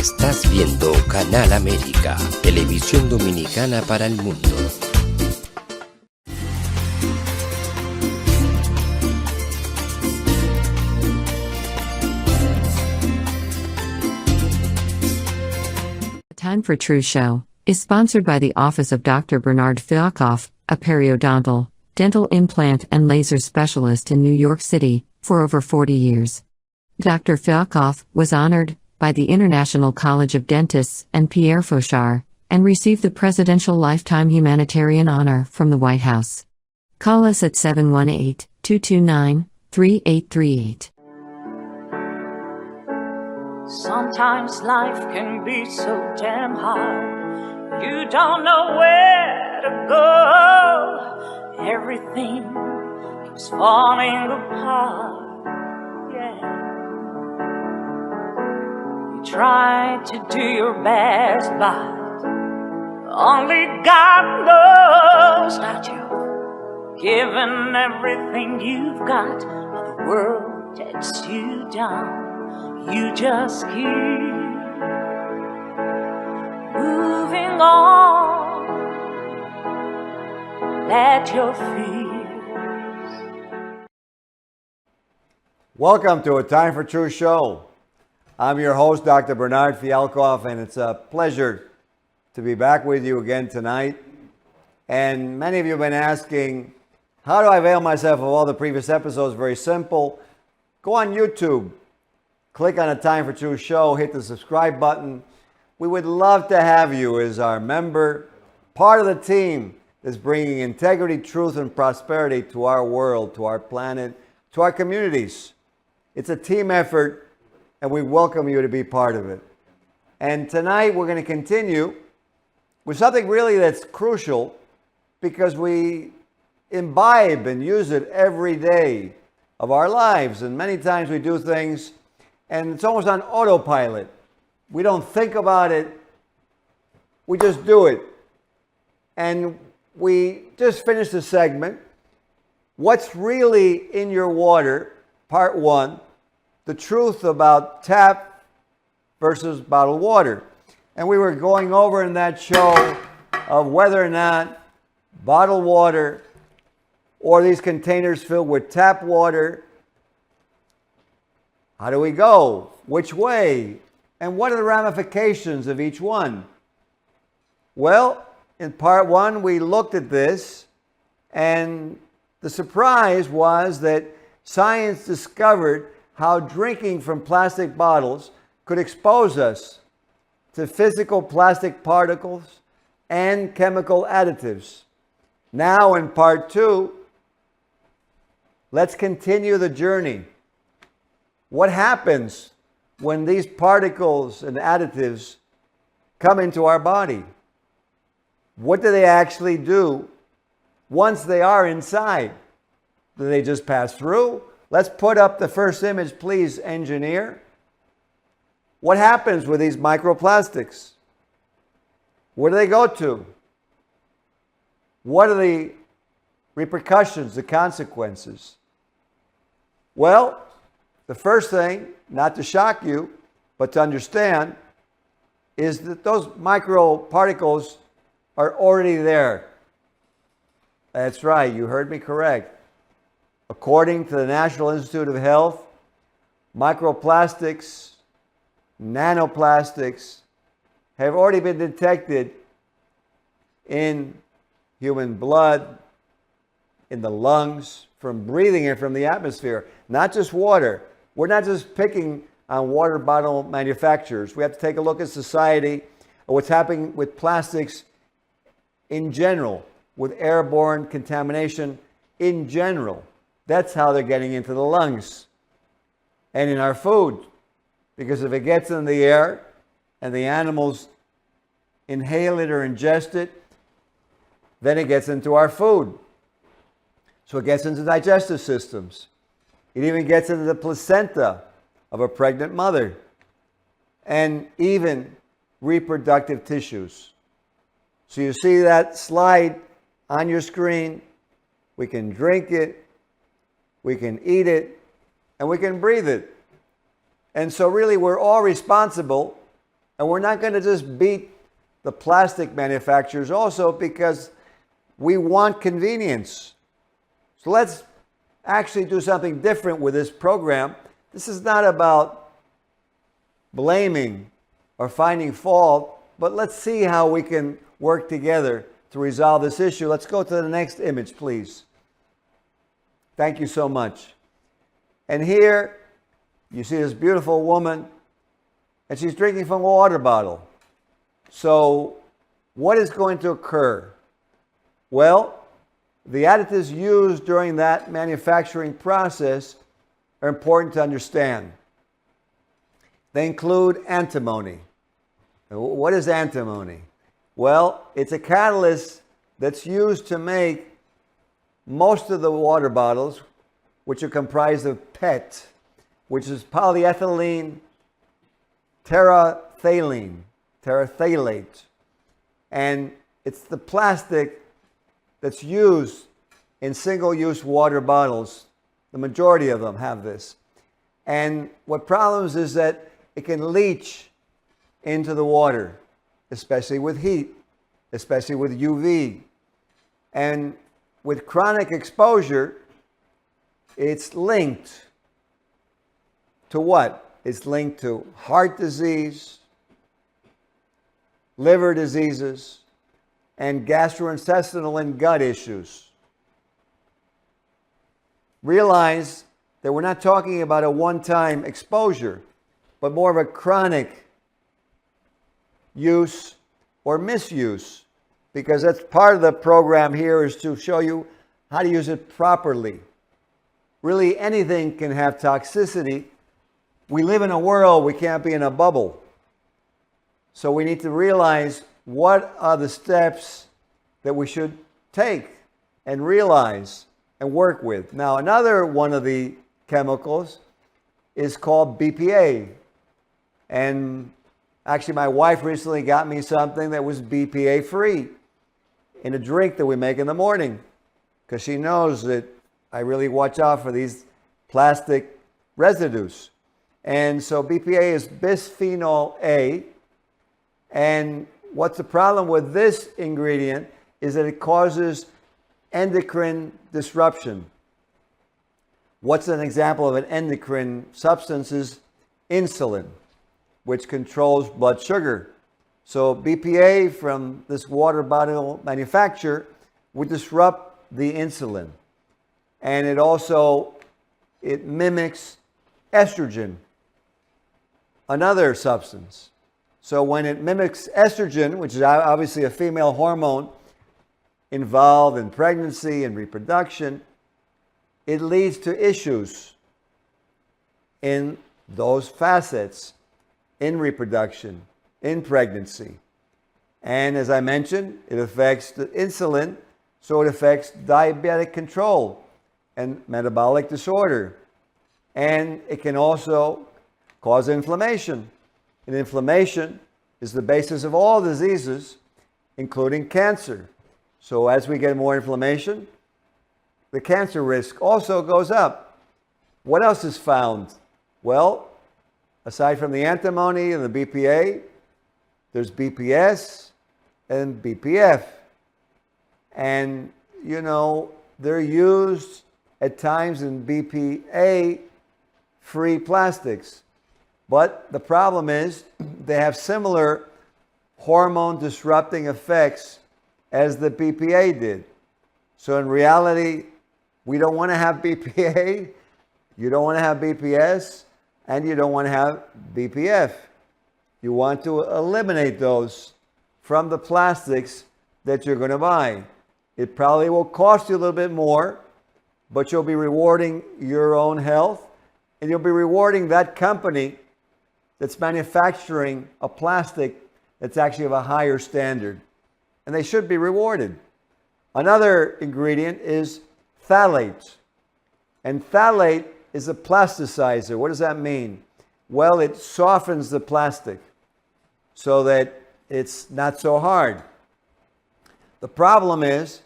Estás viendo Canal América, televisión dominicana para el mundo. Time for Truth Show is sponsored by the Office of Dr. Bernardfialkoff, a periodontal, dental implant and laser specialist in New York City, for over 40 years. Dr. Fialkoff was honored by the International College of Dentists and Pierre Fauchard, and received the Presidential Lifetime Humanitarian Honor from the White House. Call us at 718-229-3838. Sometimes life can be so damn hard, you don't know where to go. Everything keeps falling apart, yeah. You try to do your best, but only God knows that you've given everything you've got, but the world takes you down. You just keep moving on. Let your fears. Welcome to A Time for Truth show. I'm your host, Dr. Bernardfialkoff, and it's a pleasure to be back with you again tonight. And many of you have been asking, how do I avail myself of all the previous episodes? Very simple. Go on YouTube. Click on A Time for Truth show, hit the subscribe button. We would love to have you as our member, part of the team that's bringing integrity, truth, and prosperity to our world, to our planet, to our communities. It's a team effort, and we welcome you to be part of it. And tonight we're going to continue with something really that's crucial, because we imbibe and use it every day of our lives. And many times we do things and it's almost on autopilot. We don't think about it. We just do it. And we just finished the segment, What's Really in Your Water, Part 1, the truth about tap versus bottled water. And we were going over in that show of whether or not bottled water or these containers filled with tap water, how do we go? Which way? And what are the ramifications of each one? Well, in part 1, we looked at this, and the surprise was that science discovered how drinking from plastic bottles could expose us to physical plastic particles and chemical additives. Now, in part 2, let's continue the journey. What happens when these particles and additives come into our body? What do they actually do once they are inside? Do they just pass through? Let's put up the first image, please, engineer. What happens with these microplastics? Where do they go to? What are the repercussions, the consequences? Well, the first thing, not to shock you, but to understand, is that those microparticles are already there. That's right, you heard me correct. According to the National Institute of Health, microplastics, nanoplastics have already been detected in human blood, in the lungs, from breathing it from the atmosphere, not just water. We're not just picking on water bottle manufacturers. We have to take a look at society and what's happening with plastics in general, with airborne contamination in general. That's how they're getting into the lungs and in our food. Because if it gets in the air and the animals inhale it or ingest it, then it gets into our food. So it gets into digestive systems. It even gets into the placenta of a pregnant mother, and even reproductive tissues. So you see that slide on your screen. We can drink it, we can eat it, and we can breathe it. And so really we're all responsible And we're not going to just beat the plastic manufacturers also because we want convenience. So let's actually do something different with this program. This is not about blaming or finding fault, but let's see how we can work together to resolve this issue. Let's go to the next image, please. Thank you so much. And here you see this beautiful woman, and she's drinking from a water bottle. So what is going to occur? Well, the additives used during that manufacturing process are important to understand. They include antimony. What is antimony? Well, it's a catalyst that's used to make most of the water bottles, which are comprised of PET, which is polyethylene terephthalate. And it's the plastic that's used in single-use water bottles. The majority of them have this. And what problems is that it can leach into the water, especially with heat, especially with UV. And with chronic exposure, it's linked to what? It's linked to heart disease, liver diseases, and gastrointestinal and gut issues. Realize that we're not talking about a one-time exposure, but more of a chronic use or misuse, because that's part of the program here, is to show you how to use it properly. Really, anything can have toxicity. We live in a world, we can't be in a bubble. So we need to realize what are the steps that we should take and realize and work with. Now, another one of the chemicals is called BPA. And actually, my wife recently got me something that was BPA free in a drink that we make in the morning, because she knows that I really watch out for these plastic residues. And so BPA is bisphenol A. And what's the problem with this ingredient is that it causes endocrine disruption. What's an example of an endocrine substance is insulin, which controls blood sugar. So BPA from this water bottle manufacturer would disrupt the insulin. And it mimics estrogen, another substance. So when it mimics estrogen, which is obviously a female hormone involved in pregnancy and reproduction, it leads to issues in those facets, in reproduction, in pregnancy. And as I mentioned, it affects the insulin, so it affects diabetic control and metabolic disorder. And it can also cause inflammation. And inflammation is the basis of all diseases, including cancer. So as we get more inflammation, the cancer risk also goes up. What else is found? Well, aside from the antimony and the BPA, there's BPS and BPF. And, they're used at times in BPA-free plastics. But the problem is they have similar hormone disrupting effects as the BPA did. So in reality, we don't want to have BPA, you don't want to have BPS, and you don't want to have BPF. You want to eliminate those from the plastics that you're going to buy. It probably will cost you a little bit more, but you'll be rewarding your own health, and you'll be rewarding that company that's manufacturing a plastic that's actually of a higher standard. And they should be rewarded. Another ingredient is phthalates. And phthalate is a plasticizer. What does that mean? Well, it softens the plastic so that it's not so hard. The problem is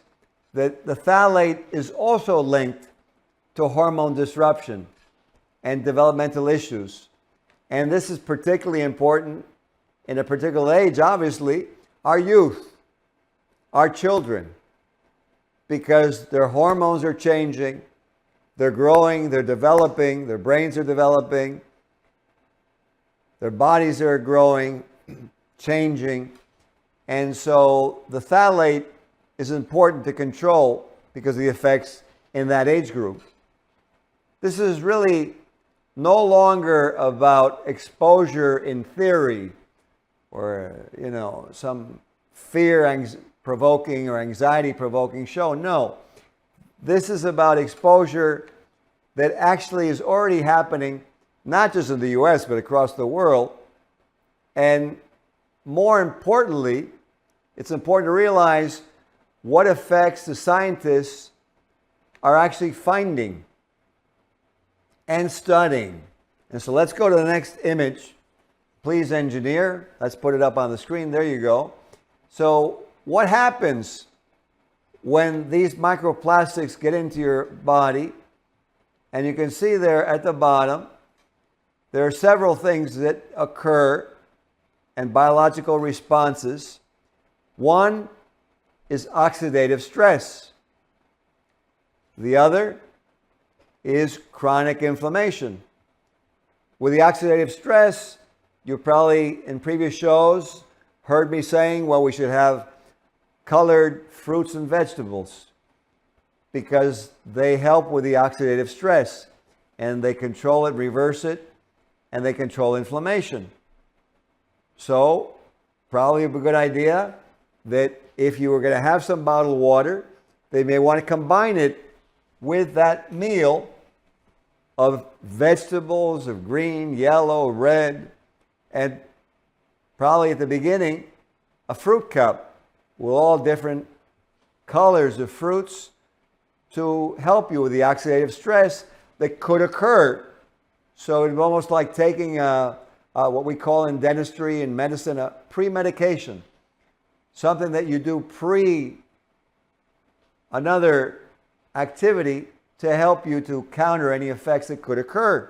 that the phthalate is also linked to hormone disruption and developmental issues. And this is particularly important in a particular age, obviously, are youth, are children, because their hormones are changing, they're growing, they're developing, their brains are developing, their bodies are growing, changing, and so the phthalate is important to control because of the effects in that age group. This is really no longer about exposure in theory or, some fear-provoking or anxiety-provoking show. No. This is about exposure that actually is already happening, not just in the US, but across the world. And more importantly, it's important to realize what effects the scientists are actually finding and studying. And so let's go to the next image. Please, engineer. Let's put it up on the screen. There you go. So what happens when these microplastics get into your body? And you can see there at the bottom, there are several things that occur and biological responses. One is oxidative stress. The other is chronic inflammation. With the oxidative stress, you probably in previous shows heard me saying, well, we should have colored fruits and vegetables because they help with the oxidative stress and they control it, reverse it, and they control inflammation. So, probably a good idea that if you were going to have some bottled water, they may want to combine it with that meal of vegetables of green, yellow, red, and probably at the beginning, a fruit cup with all different colors of fruits to help you with the oxidative stress that could occur. So it's almost like taking what we call in dentistry and medicine a pre-medication, something that you do pre another activity to help you to counter any effects that could occur,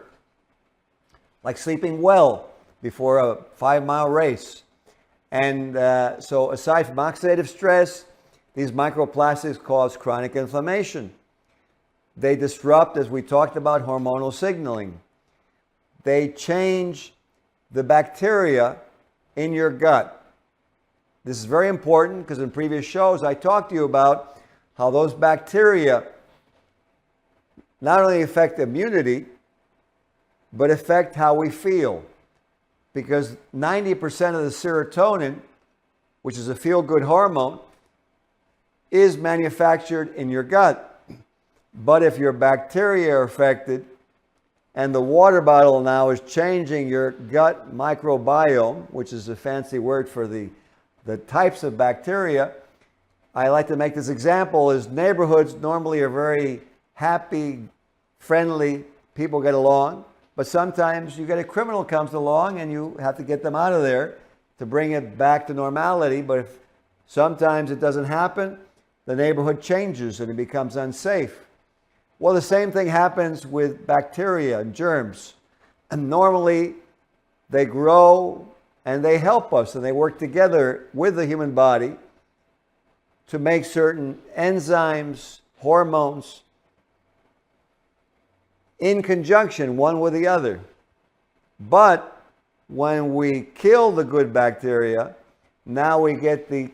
like sleeping well before a 5-mile race. And so aside from oxidative stress, these microplastics cause chronic inflammation. They disrupt, as we talked about, hormonal signaling. They change the bacteria in your gut. This is very important because in previous shows I talked to you about how those bacteria not only affect immunity, but affect how we feel. Because 90% of the serotonin, which is a feel-good hormone, is manufactured in your gut. But if your bacteria are affected, and the water bottle now is changing your gut microbiome, which is a fancy word for the types of bacteria, I like to make this example, is neighborhoods normally are very happy, friendly, people get along, but sometimes you get a criminal comes along and you have to get them out of there to bring it back to normality. But if sometimes it doesn't happen, the neighborhood changes and it becomes unsafe. Well, the same thing happens with bacteria and germs. And normally they grow and they help us and they work together with the human body to make certain enzymes, hormones, in conjunction, one with the other. But when we kill the good bacteria, now we get the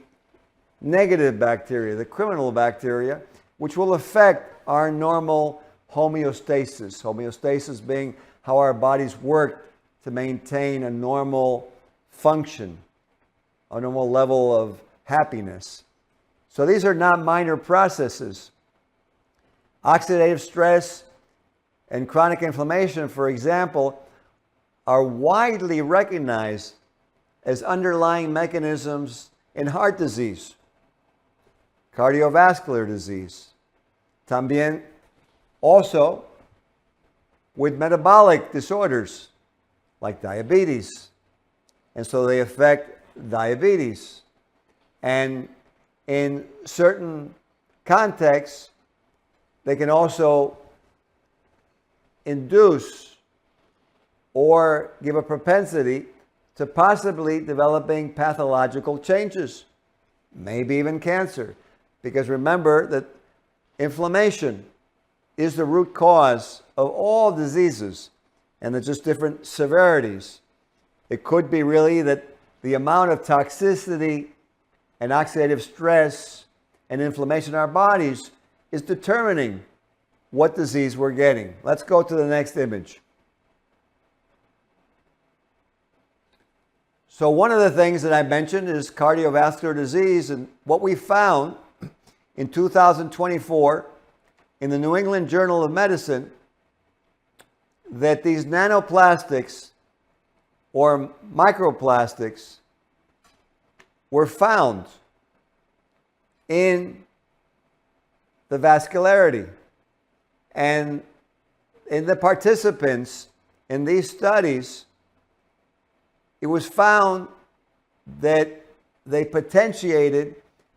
negative bacteria, the criminal bacteria, which will affect our normal homeostasis. Homeostasis being how our bodies work to maintain a normal function, a normal level of happiness. So these are not minor processes. Oxidative stress and chronic inflammation, for example, are widely recognized as underlying mechanisms in heart disease, cardiovascular disease, también also with metabolic disorders like diabetes. And so they affect diabetes. And in certain contexts, they can also induce or give a propensity to possibly developing pathological changes, maybe even cancer. Because remember that inflammation is the root cause of all diseases, and there's just different severities. It could be really that the amount of toxicity and oxidative stress and inflammation in our bodies is determining what disease we're getting. Let's go to the next image. So one of the things that I mentioned is cardiovascular disease, and what we found in 2024 in the New England Journal of Medicine, that these nanoplastics or microplastics were found in the vascularity. And in the participants in these studies, it was found that they potentiated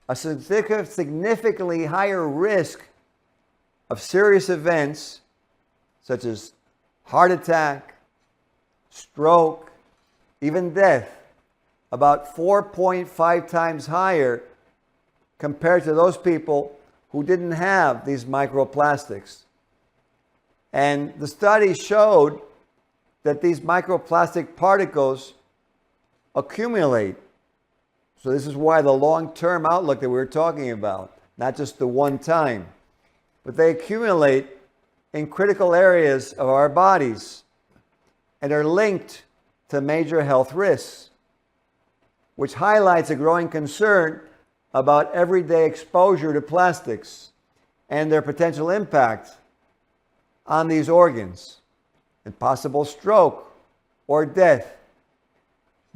a significantly higher risk of serious events such as heart attack, stroke, even death, about 4.5 times higher compared to those people who didn't have these microplastics. And the study showed that these microplastic particles accumulate. So this is why the long-term outlook that we were talking about, not just the one time, but they accumulate in critical areas of our bodies and are linked to major health risks, which highlights a growing concern about everyday exposure to plastics and their potential impact on these organs and possible stroke or death,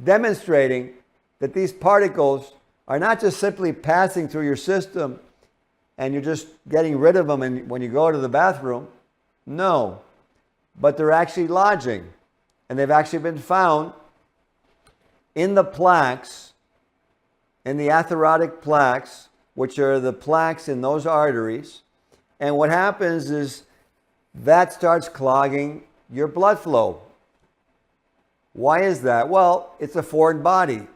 demonstrating that these particles are not just simply passing through your system and you're just getting rid of them when you go to the bathroom. No, but they're actually lodging, and they've actually been found in the plaques, in the atherosclerotic plaques, which are the plaques in those arteries. And what happens is that starts clogging your blood flow. Why is that? Well, it's a foreign body.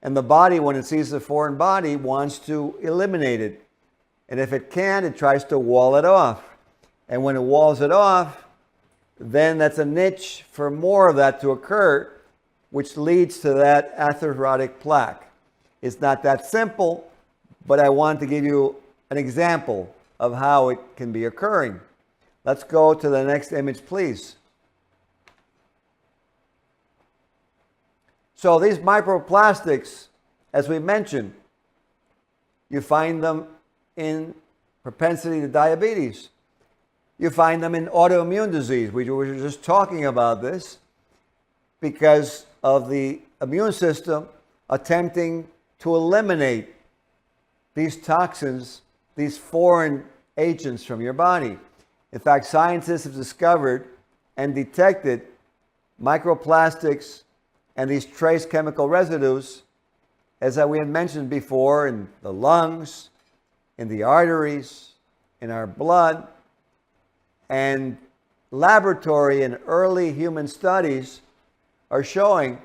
And the body, when it sees a foreign body, wants to eliminate it. And if it can, it tries to wall it off. And when it walls it off, then that's a niche for more of that to occur, which leads to that atherosclerotic plaque. It's not that simple, but I want to give you an example of how it can be occurring. Let's go to the next image, please. So these microplastics, as we mentioned, you find them in propensity to diabetes. You find them in autoimmune disease. We were just talking about this because of the immune system attempting to eliminate these toxins, these foreign agents from your body. In fact, scientists have discovered and detected microplastics and these trace chemical residues, as we had mentioned before, in the lungs, in the arteries, in our blood. And laboratory and early human studies are showing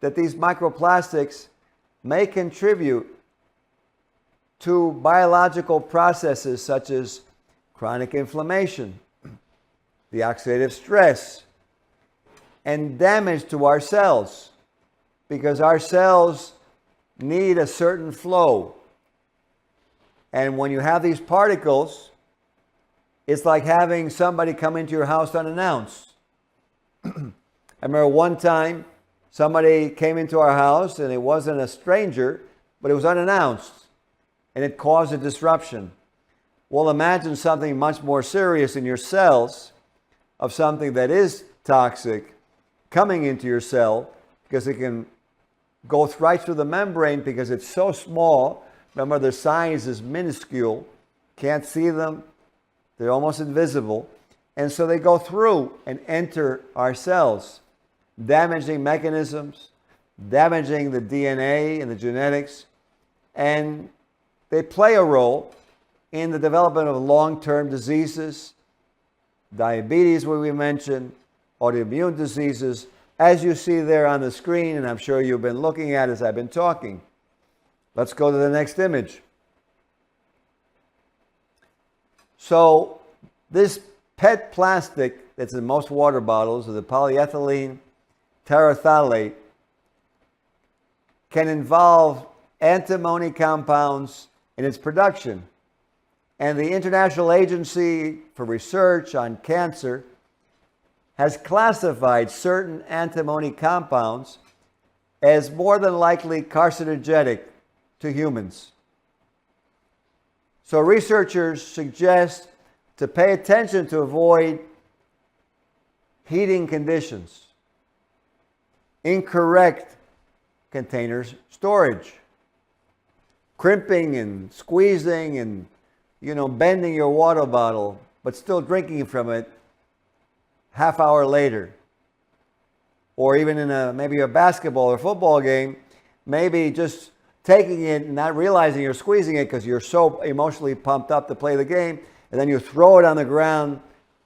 that these microplastics may contribute to biological processes such as chronic inflammation, the oxidative stress, and damage to our cells, because our cells need a certain flow. And when you have these particles, it's like having somebody come into your house unannounced. I remember one time somebody came into our house, and it wasn't a stranger, but it was unannounced, and it caused a disruption. Well, imagine something much more serious in your cells of something that is toxic coming into your cell, because it can go right through the membrane because it's so small. Remember, their size is minuscule. Can't see them. They're almost invisible. And so they go through and enter our cells, damaging mechanisms, damaging the DNA and the genetics. And they play a role in the development of long-term diseases, diabetes, where we mentioned, autoimmune diseases, as you see there on the screen, and I'm sure you've been looking at as I've been talking. Let's go to the next image. So this PET plastic that's in most water bottles, or the polyethylene terephthalate, can involve antimony compounds in its production. And the International Agency for Research on Cancer has classified certain antimony compounds as more than likely carcinogenic to humans. So researchers suggest to pay attention to avoid heating conditions, incorrect containers storage, crimping and squeezing and bending your water bottle, but still drinking from it half hour later. Or even in maybe a basketball or football game, maybe just taking it and not realizing you're squeezing it because you're so emotionally pumped up to play the game, and then you throw it on the ground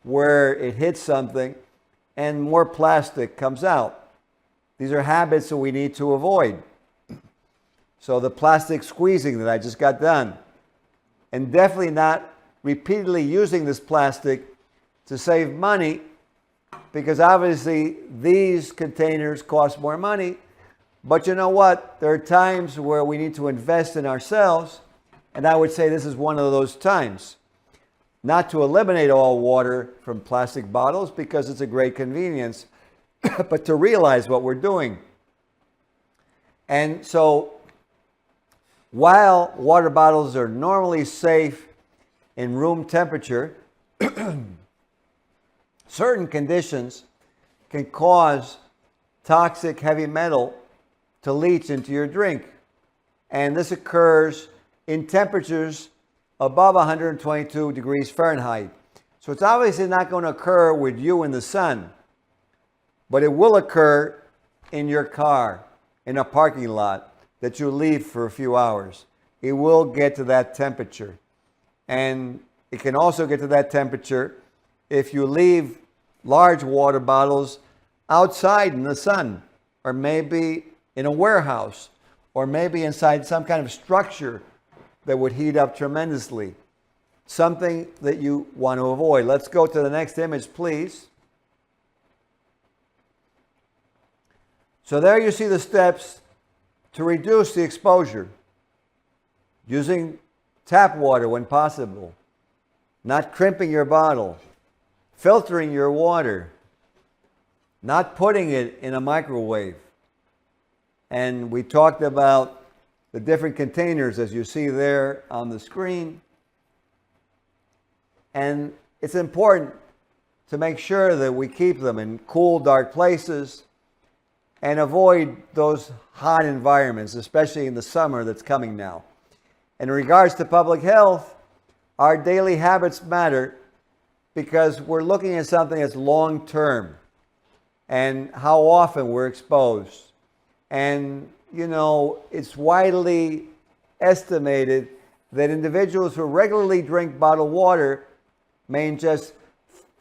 where it hits something and more plastic comes out. These are habits that we need to avoid. So the plastic squeezing that I just got done, and definitely not repeatedly using this plastic to save money, because obviously these containers cost more money. But you know what? There are times where we need to invest in ourselves, and I would say this is one of those times. Not to eliminate all water from plastic bottles because it's a great convenience, but to realize what we're doing. And so while water bottles are normally safe in room temperature, certain conditions can cause toxic heavy metal to leach into your drink. And this occurs in temperatures above 122 degrees Fahrenheit. So it's obviously not going to occur with you in the sun, but it will occur in your car, in a parking lot that you leave for a few hours. It will get to that temperature. And it can also get to that temperature if you leave large water bottles outside in the sun, or maybe in a warehouse, or maybe inside some kind of structure that would heat up tremendously. Something that you want to avoid. Let's go to the next image, please. So there you see the steps to reduce the exposure. Using tap water when possible. Not crimping your bottle. Filtering your water. Not putting it in a microwave. And we talked about the different containers as you see there on the screen. And it's important to make sure that we keep them in cool, dark places and avoid those hot environments, especially in the summer that's coming now. In regards to public health, our daily habits matter because we're looking at something that's long-term and how often we're exposed. And, it's widely estimated that individuals who regularly drink bottled water may ingest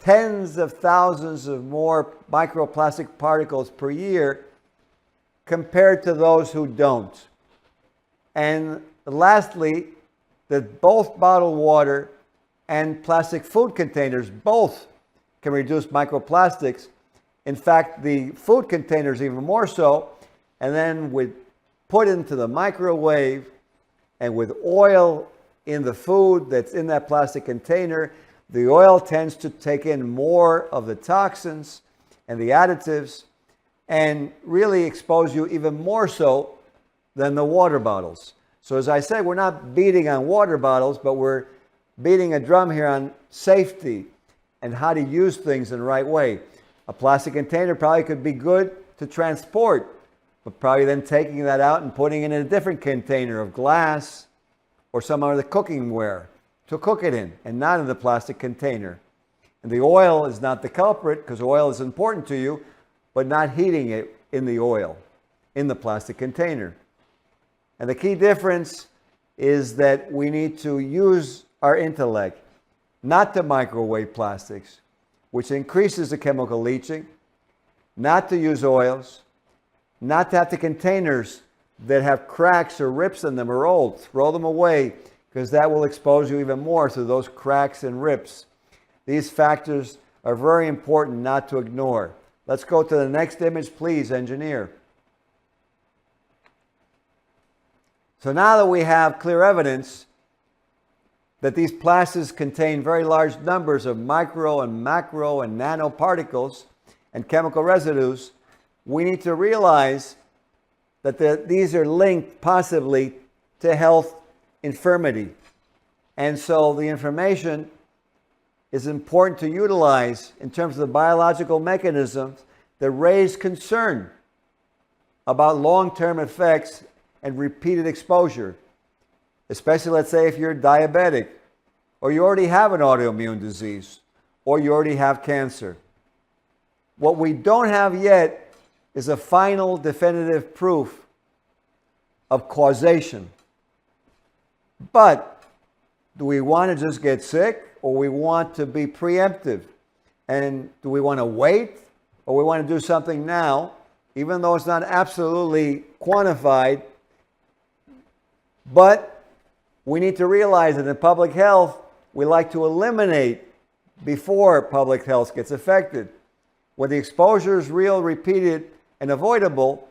tens of thousands of more microplastic particles per year compared to those who don't. And lastly, that both bottled water and plastic food containers both can reduce microplastics. In fact, the food containers even more so. And then put into the microwave, and with oil in the food that's in that plastic container, the oil tends to take in more of the toxins and the additives and really expose you even more so than the water bottles. So as I said, we're not beating on water bottles, but we're beating a drum here on safety and how to use things in the right way. A plastic container probably could be good to transport, but probably then taking that out and putting it in a different container of glass or some other cooking ware to cook it in, and not in the plastic container. And the oil is not the culprit, because oil is important to you, but not heating it in the oil, in the plastic container. And the key difference is that we need to use our intellect not to microwave plastics, which increases the chemical leaching, not to use oils, not to have the containers that have cracks or rips in them or old. Throw them away, because that will expose you even more to those cracks and rips. These factors are very important not to ignore. Let's go to the next image, please, engineer. So now that we have clear evidence that these plastics contain very large numbers of micro and macro and nanoparticles and chemical residues, we need to realize that these are linked possibly to health infirmity. And so the information is important to utilize in terms of the biological mechanisms that raise concern about long-term effects and repeated exposure, especially, let's say, if you're diabetic, or you already have an autoimmune disease, or you already have cancer. What we don't have yet is a final definitive proof of causation. But do we want to just get sick, or we want to be preemptive? And do we want to wait, or we want to do something now, even though it's not absolutely quantified? But we need to realize that in public health, we like to eliminate before public health gets affected. When the exposure is real, repeated, and avoidable,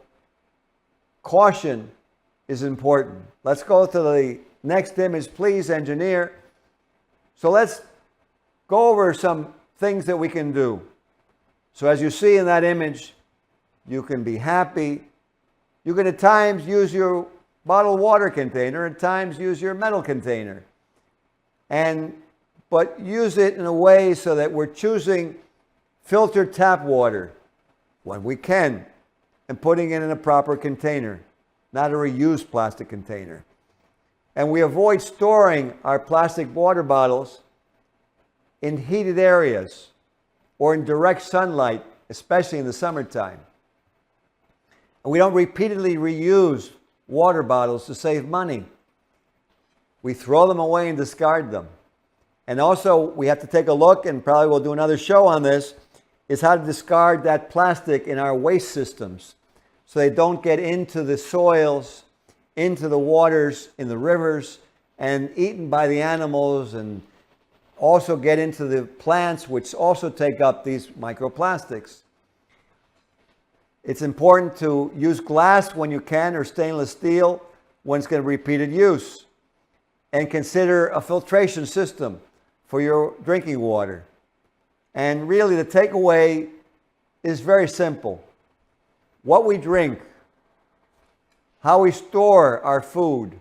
caution is important. Let's go to the next image, please, engineer. So let's go over some things that we can do. So as you see in that image, you can be happy. You can at times use your bottled water container, at times use your metal container. But use it in a way so that we're choosing filtered tap water when we can, and putting it in a proper container, not a reused plastic container. And we avoid storing our plastic water bottles in heated areas or in direct sunlight, especially in the summertime. And we don't repeatedly reuse water bottles to save money. We throw them away and discard them. And also, we have to take a look, and probably we'll do another show on this, is how to discard that plastic in our waste systems so they don't get into the soils, into the waters, in the rivers, and eaten by the animals, and also get into the plants, which also take up these microplastics. It's important to use glass when you can, or stainless steel when it's going to be repeated use. And consider a filtration system for your drinking water. And really, the takeaway is very simple. What we drink, how we store our food,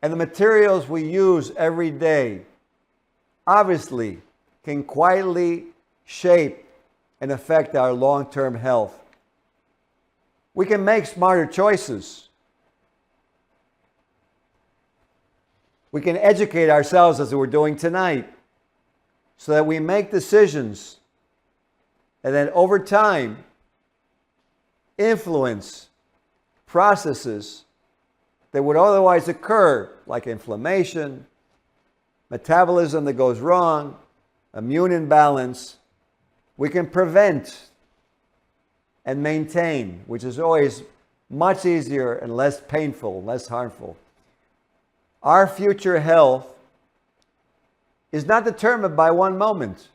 and the materials we use every day obviously can quietly shape and affect our long-term health. We can make smarter choices. We can educate ourselves as we're doing tonight so that we make decisions and then over time influence processes that would otherwise occur, like inflammation, metabolism that goes wrong, immune imbalance. We can prevent and maintain, which is always much easier and less painful, less harmful. Our future health is not determined by one moment,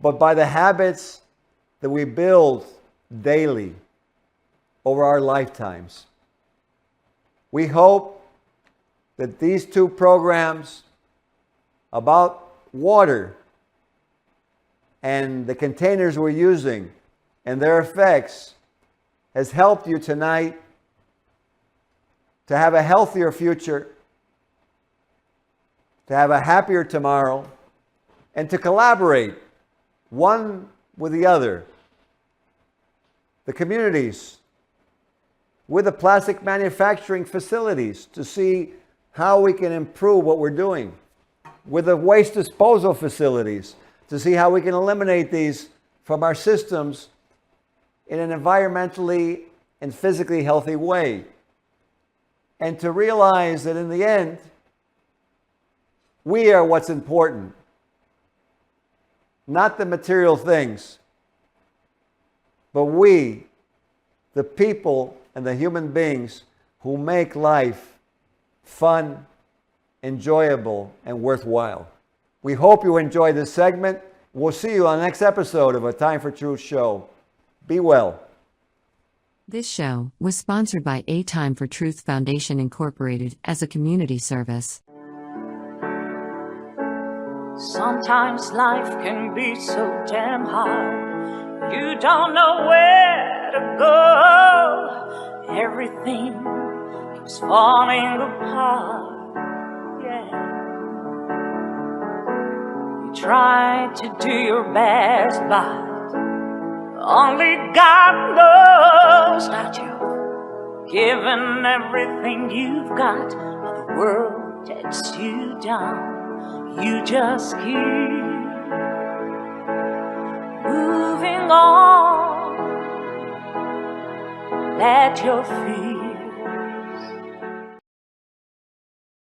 but by the habits that we build daily over our lifetimes. We hope that these two programs about water and the containers we're using and their effects has helped you tonight to have a healthier future, to have a happier tomorrow, and to collaborate one with the other, the communities, with the plastic manufacturing facilities to see how we can improve what we're doing, with the waste disposal facilities to see how we can eliminate these from our systems in an environmentally and physically healthy way. And to realize that in the end, we are what's important, not the material things. but we, the people and the human beings who make life fun, enjoyable, and worthwhile. We hope you enjoyed this segment. We'll see you on the next episode of A Time for Truth show. Be well. This show was sponsored by Atimefortruthfoundation Incorporated as a community service. Sometimes life can be so damn hard. You don't know where to go. Everything keeps falling apart. Yeah. You try to do your best, but only God knows that you've given everything you've got, but the world takes you down. You just keep moving on. Let your feet